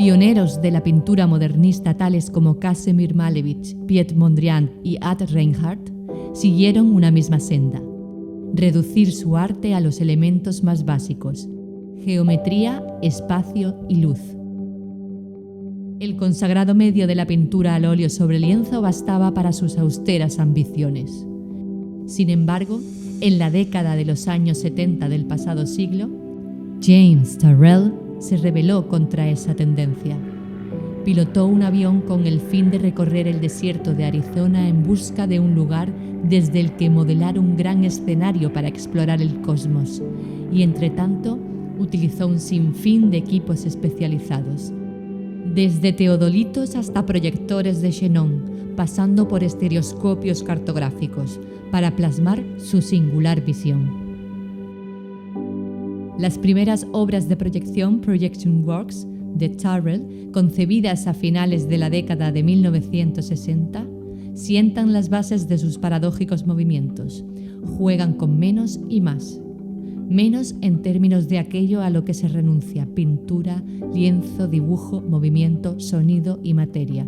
Pioneros de la pintura modernista tales como Casimir Malevich, Piet Mondrian y Ad Reinhardt siguieron una misma senda: reducir su arte a los elementos más básicos: geometría, espacio y luz. El consagrado medio de la pintura al óleo sobre lienzo bastaba para sus austeras ambiciones. Sin embargo, en la década de los años 70 del pasado siglo, James Turrell se rebeló contra esa tendencia. Pilotó un avión con el fin de recorrer el desierto de Arizona en busca de un lugar desde el que modelar un gran escenario para explorar el cosmos, y entretanto utilizó un sinfín de equipos especializados, desde teodolitos hasta proyectores de xenón, pasando por estereoscopios cartográficos, para plasmar su singular visión. Las primeras obras de proyección, Projection Works, de Turrell, concebidas a finales de la década de 1960, sientan las bases de sus paradójicos movimientos. Juegan con menos y más. Menos en términos de aquello a lo que se renuncia: pintura, lienzo, dibujo, movimiento, sonido y materia.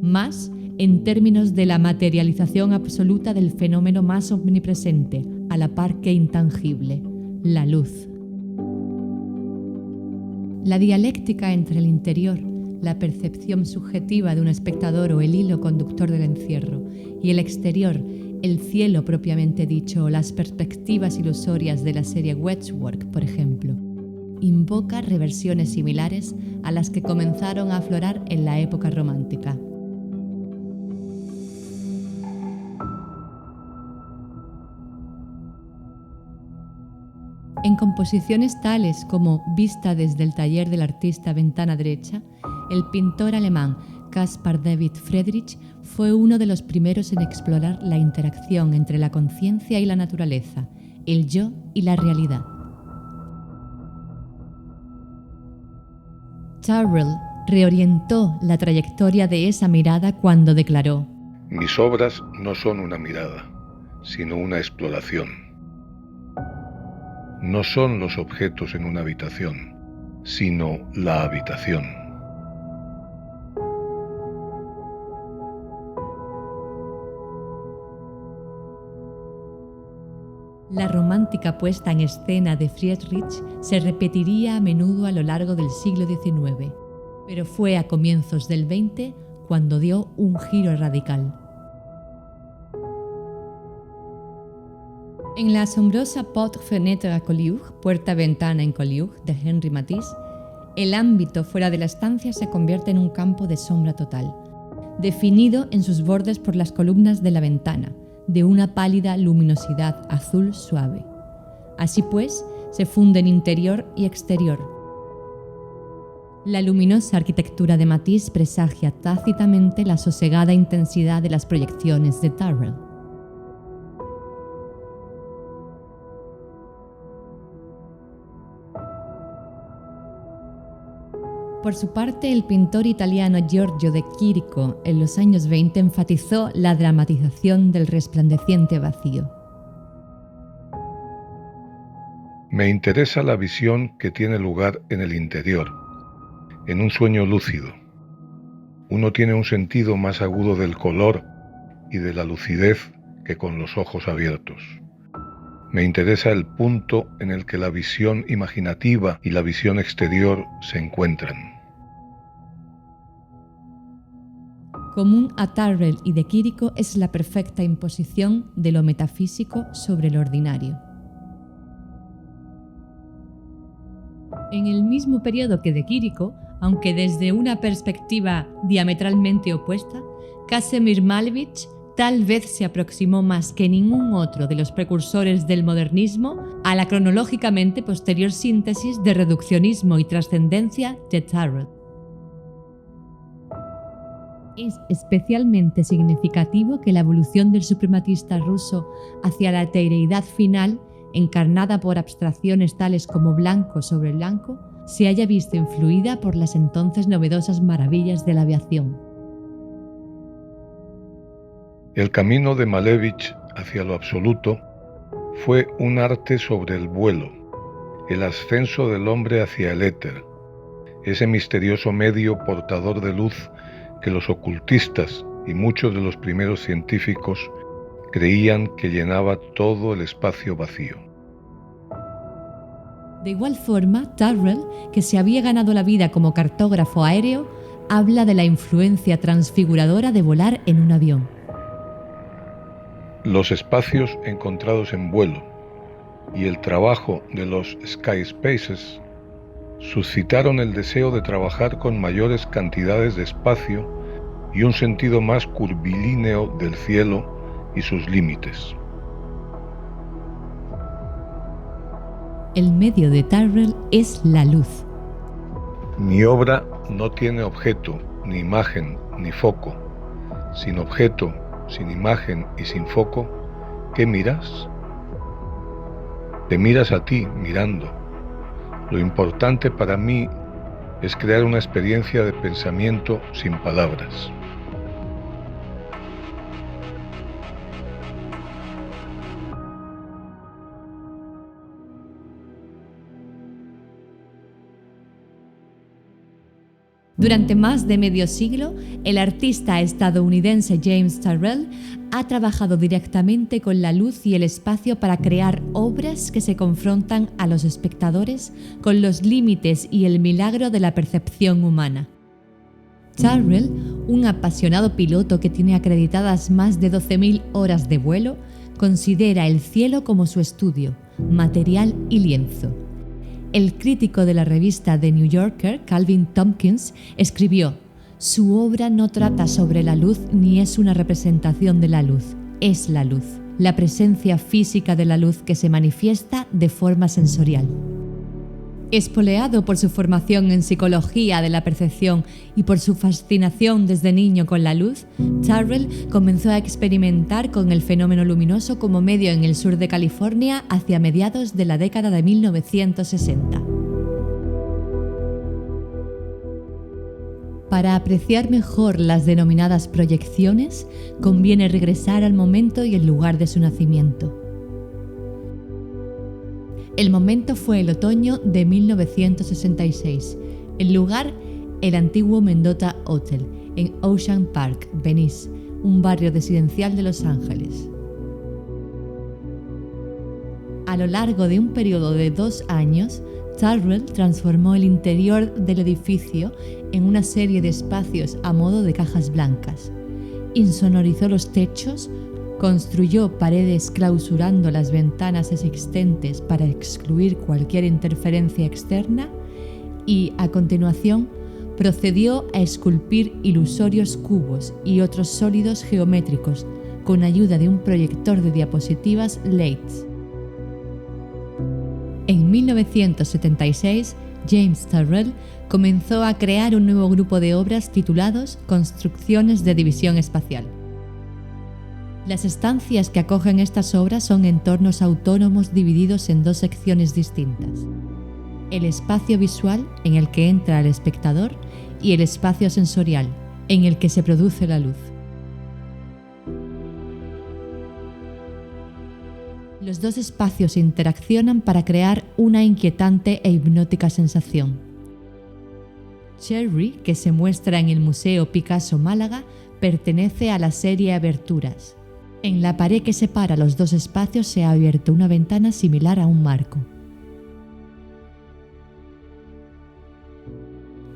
Más en términos de la materialización absoluta del fenómeno más omnipresente, a la par que intangible: la luz. La dialéctica entre el interior, la percepción subjetiva de un espectador o el hilo conductor del encierro, y el exterior, el cielo propiamente dicho o las perspectivas ilusorias de la serie Wedgework, por ejemplo, invoca reversiones similares a las que comenzaron a aflorar en la época romántica. En composiciones tales como Vista desde el taller del artista Ventana derecha, el pintor alemán Caspar David Friedrich fue uno de los primeros en explorar la interacción entre la conciencia y la naturaleza, el yo y la realidad. Turrell reorientó la trayectoria de esa mirada cuando declaró: mis obras no son una mirada, sino una exploración. No son los objetos en una habitación, sino la habitación. La romántica puesta en escena de Friedrich se repetiría a menudo a lo largo del siglo XIX, pero fue a comienzos del XX cuando dio un giro radical. En la asombrosa Porte-Fenêtre à Collioure, Puerta-Ventana en Collioure, de Henri Matisse, el ámbito fuera de la estancia se convierte en un campo de sombra total, definido en sus bordes por las columnas de la ventana, de una pálida luminosidad azul suave. Así pues, se funden interior y exterior. La luminosa arquitectura de Matisse presagia tácitamente la sosegada intensidad de las proyecciones de Turrell. Por su parte, el pintor italiano Giorgio de Chirico en los años 20 enfatizó la dramatización del resplandeciente vacío. Me interesa la visión que tiene lugar en el interior, en un sueño lúcido. Uno tiene un sentido más agudo del color y de la lucidez que con los ojos abiertos. Me interesa el punto en el que la visión imaginativa y la visión exterior se encuentran. Común a Turrell y de Chirico es la perfecta imposición de lo metafísico sobre lo ordinario. En el mismo periodo que de Chirico, aunque desde una perspectiva diametralmente opuesta, Casimir Malevich tal vez se aproximó más que ningún otro de los precursores del modernismo a la cronológicamente posterior síntesis de reduccionismo y trascendencia de Turrell. Es especialmente significativo que la evolución del suprematista ruso hacia la etereidad final, encarnada por abstracciones tales como blanco sobre blanco, se haya visto influida por las entonces novedosas maravillas de la aviación. El camino de Malevich hacia lo absoluto fue un arte sobre el vuelo, el ascenso del hombre hacia el éter, ese misterioso medio portador de luz que los ocultistas y muchos de los primeros científicos creían que llenaba todo el espacio vacío. De igual forma, Tyrrell, que se había ganado la vida como cartógrafo aéreo, habla de la influencia transfiguradora de volar en un avión. Los espacios encontrados en vuelo y el trabajo de los Sky Spaces suscitaron el deseo de trabajar con mayores cantidades de espacio y un sentido más curvilíneo del cielo y sus límites. El medio de Tyrrell es la luz. Mi obra no tiene objeto, ni imagen, ni foco. Sin objeto, sin imagen y sin foco, ¿qué miras? Te miras a ti mirando. Lo importante para mí es crear una experiencia de pensamiento sin palabras. Durante más de medio siglo, el artista estadounidense James Tyrrell ha trabajado directamente con la luz y el espacio para crear obras que se confrontan a los espectadores con los límites y el milagro de la percepción humana. Tyrrell, un apasionado piloto que tiene acreditadas más de 12.000 horas de vuelo, considera el cielo como su estudio, material y lienzo. El crítico de la revista The New Yorker, Calvin Tompkins, escribió: «Su obra no trata sobre la luz ni es una representación de la luz, es la luz, la presencia física de la luz que se manifiesta de forma sensorial». Espoleado por su formación en psicología de la percepción y por su fascinación desde niño con la luz, Tyrrell comenzó a experimentar con el fenómeno luminoso como medio en el sur de California hacia mediados de la década de 1960. Para apreciar mejor las denominadas proyecciones, conviene regresar al momento y el lugar de su nacimiento. El momento fue el otoño de 1966. El lugar, el antiguo Mendota Hotel, en Ocean Park, Venice, un barrio residencial de Los Ángeles. A lo largo de un periodo de 2 años, Tyrrell transformó el interior del edificio en una serie de espacios a modo de cajas blancas. Insonorizó los techos, construyó paredes clausurando las ventanas existentes para excluir cualquier interferencia externa y, a continuación, procedió a esculpir ilusorios cubos y otros sólidos geométricos con ayuda de un proyector de diapositivas LaTeX. En 1976, James Tyrrell comenzó a crear un nuevo grupo de obras titulados Construcciones de División Espacial. Las estancias que acogen estas obras son entornos autónomos divididos en 2 secciones distintas: el espacio visual, en el que entra el espectador, y el espacio sensorial, en el que se produce la luz. Los 2 espacios interaccionan para crear una inquietante e hipnótica sensación. Cherry, que se muestra en el Museo Picasso Málaga, pertenece a la serie Aberturas. En la pared que separa los 2 espacios se ha abierto una ventana similar a un marco.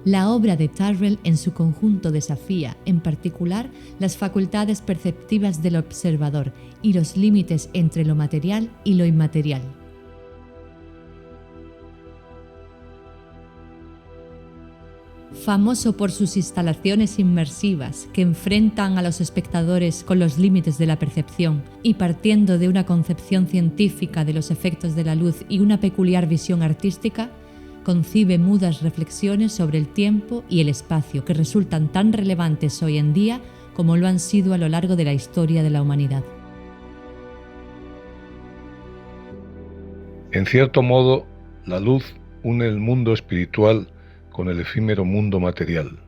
La obra de Tyrrell en su conjunto desafía, en particular, las facultades perceptivas del observador y los límites entre lo material y lo inmaterial. Famoso por sus instalaciones inmersivas que enfrentan a los espectadores con los límites de la percepción y partiendo de una concepción científica de los efectos de la luz y una peculiar visión artística, concibe mudas reflexiones sobre el tiempo y el espacio que resultan tan relevantes hoy en día como lo han sido a lo largo de la historia de la humanidad. En cierto modo, la luz une el mundo espiritual con el efímero mundo material.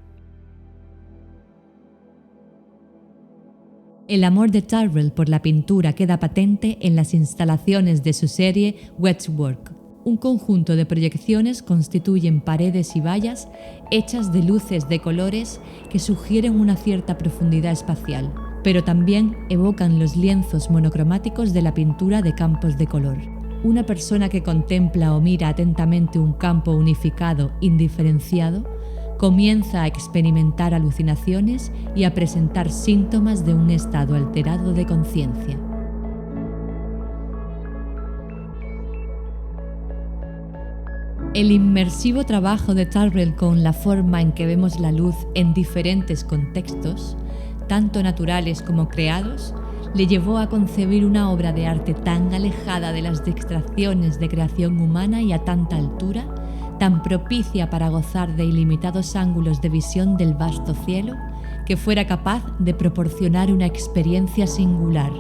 El amor de Tyrrell por la pintura queda patente en las instalaciones de su serie Wetwork, Un conjunto de proyecciones constituyen paredes y vallas hechas de luces de colores que sugieren una cierta profundidad espacial, pero también evocan los lienzos monocromáticos de la pintura de campos de color. Una persona que contempla o mira atentamente un campo unificado, indiferenciado, comienza a experimentar alucinaciones y a presentar síntomas de un estado alterado de conciencia. El inmersivo trabajo de Tyrrell con la forma en que vemos la luz en diferentes contextos, tanto naturales como creados, le llevó a concebir una obra de arte tan alejada de las distracciones de creación humana y a tanta altura, tan propicia para gozar de ilimitados ángulos de visión del vasto cielo, que fuera capaz de proporcionar una experiencia singular.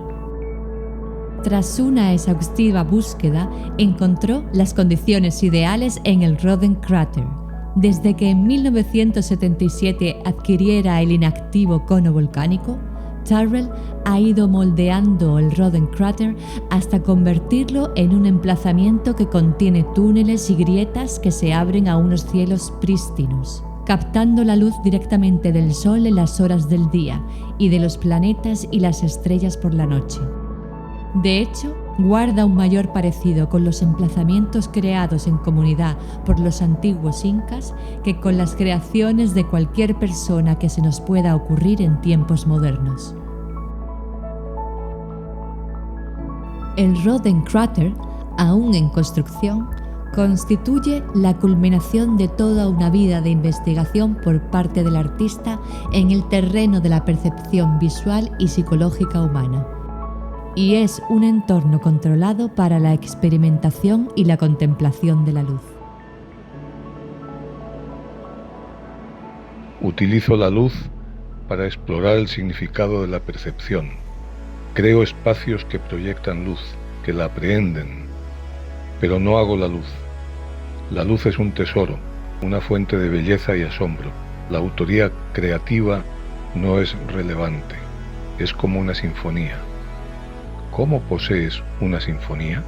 Tras una exhaustiva búsqueda, encontró las condiciones ideales en el Roden Crater. Desde que en 1977 adquiriera el inactivo cono volcánico, Tyrrell ha ido moldeando el Roden Crater hasta convertirlo en un emplazamiento que contiene túneles y grietas que se abren a unos cielos prístinos, captando la luz directamente del Sol en las horas del día y de los planetas y las estrellas por la noche. De hecho, guarda un mayor parecido con los emplazamientos creados en comunidad por los antiguos incas que con las creaciones de cualquier persona que se nos pueda ocurrir en tiempos modernos. El Roden Crater, aún en construcción, constituye la culminación de toda una vida de investigación por parte del artista en el terreno de la percepción visual y psicológica humana. Y es un entorno controlado para la experimentación y la contemplación de la luz. Utilizo la luz para explorar el significado de la percepción. Creo espacios que proyectan luz, que la aprehenden, pero no hago la luz. La luz es un tesoro, una fuente de belleza y asombro. La autoría creativa no es relevante, es como una sinfonía. ¿Cómo posees una sinfonía?